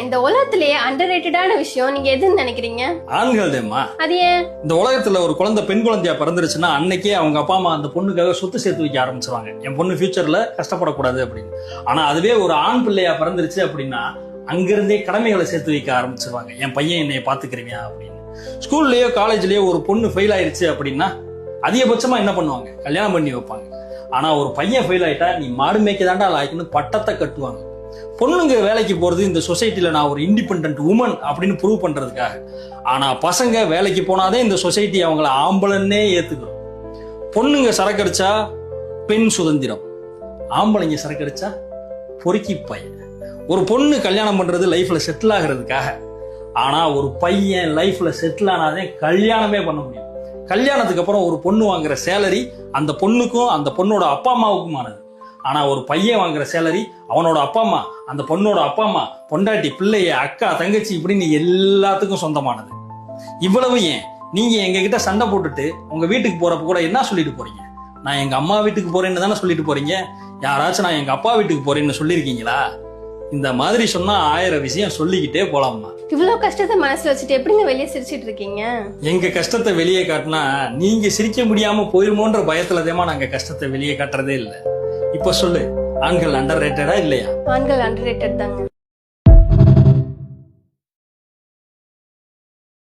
இந்த உலகத்திலேயே அண்டர் ரேட்டடான விஷயம் நீங்க எதுன்னு நினைக்கிறீங்க? ஆண்கள் தேம்மா. அது ஏன்? இந்த உலகத்துல ஒரு குழந்தை பெண் குழந்தையா பிறந்துருச்சுன்னா அன்னைக்கே அவங்க அப்பா அம்மா அந்த பொண்ணுக்காக சொத்து சேர்த்து வைக்க ஆரம்பிச்சிருவாங்க. என் பொண்ணு ஃபியூச்சர்ல கஷ்டப்படக்கூடாது அப்படின்னு. ஆனா அதுவே ஒரு ஆண் பிள்ளையா பிறந்துருச்சு அப்படின்னா அங்கிருந்தே கடமைகளை சேர்த்து வைக்க ஆரம்பிச்சிருவாங்க. என் பையன் என்னைய பாத்துக்கிறீங்க அப்படின்னு. ஸ்கூல்லயோ காலேஜ்லயோ ஒரு பொண்ணு ஃபெயில் ஆயிருச்சு அப்படின்னா அதிகபட்சமா என்ன பண்ணுவாங்க? கல்யாணம் பண்ணி வைப்பாங்க. ஆனா ஒரு பையன் ஃபெயில் ஆயிட்டா நீ மாடு மேய்க்க தாண்டா லாய்க்குன்னு பட்டத்தை கட்டுவாங்க. பொண்ணுங்க வேலைக்கு போறது இந்த சொசைட்டில நான் ஒரு இண்டிபெண்டன்ட் உமன் அப்படின்னு ப்ரூவ் பண்றதுக்காக. ஆனா பசங்க வேலைக்கு போனாதே இந்த சொசைட்டி அவங்கள ஆம்பளன்னே ஏத்துக்கும். பொண்ணுங்க சரக்கடிச்சா பெண் சுதந்திரம், ஆம்பளைங்க சரக்கடிச்சா பொறுக்கி பையன். ஒரு பொண்ணு கல்யாணம் பண்றது லைஃப்ல செட்டில் ஆகிறதுக்காக. ஆனா ஒரு பையன் லைஃப்ல செட்டில் ஆனாதே கல்யாணமே பண்ண முடியும். கல்யாணத்துக்கு அப்புறம் ஒரு பொண்ணு வாங்குற சேலரி அந்த பொண்ணுக்கும் அந்த பொண்ணோட அப்பா அம்மாவுக்குமானது. ஆனா ஒரு பையன் வாங்குற சேலரி அவனோட அப்பா அம்மா, அந்த பொண்ணோட அப்பா அம்மா, பொண்டாட்டி, பிள்ளைய, அக்கா, தங்கச்சி இப்படின்னு எல்லாத்துக்கும் சொந்தமானது. இவ்வளவு ஏன் நீங்க எங்க கிட்ட சண்டை போட்டுட்டு உங்க வீட்டுக்கு போறப்ப கூட என்ன சொல்லிட்டு போறீங்க? நான் எங்க அம்மா வீட்டுக்கு போறேன்னு தானே சொல்லிட்டு போறீங்க. யாராச்சும் நான் எங்க அப்பா வீட்டுக்கு போறேன்னு சொல்லியிருக்கீங்களா? இந்த மாதிரி சொன்னா 1000 விஷயம் சொல்லிக்கிட்டே போலாம்மா. இவ்வளவு கஷ்டத்தை மனசுல வச்சுட்டு எப்படிங்க வெளியே சிரிச்சிட்டு இருக்கீங்க? எங்க கஷ்டத்தை வெளியே காட்டினா நீங்க சிரிக்க முடியாம போயிருமோன்ற பயத்துல தேமா நாங்க கஷ்டத்தை வெளியே காட்டுறதே இல்லை. இப்ப சொல்லு, ஆண்கள் அண்டர் ரேட்டடா இல்லையா? ஆண்கள் அண்டர் ரேட்டட் தாங்க.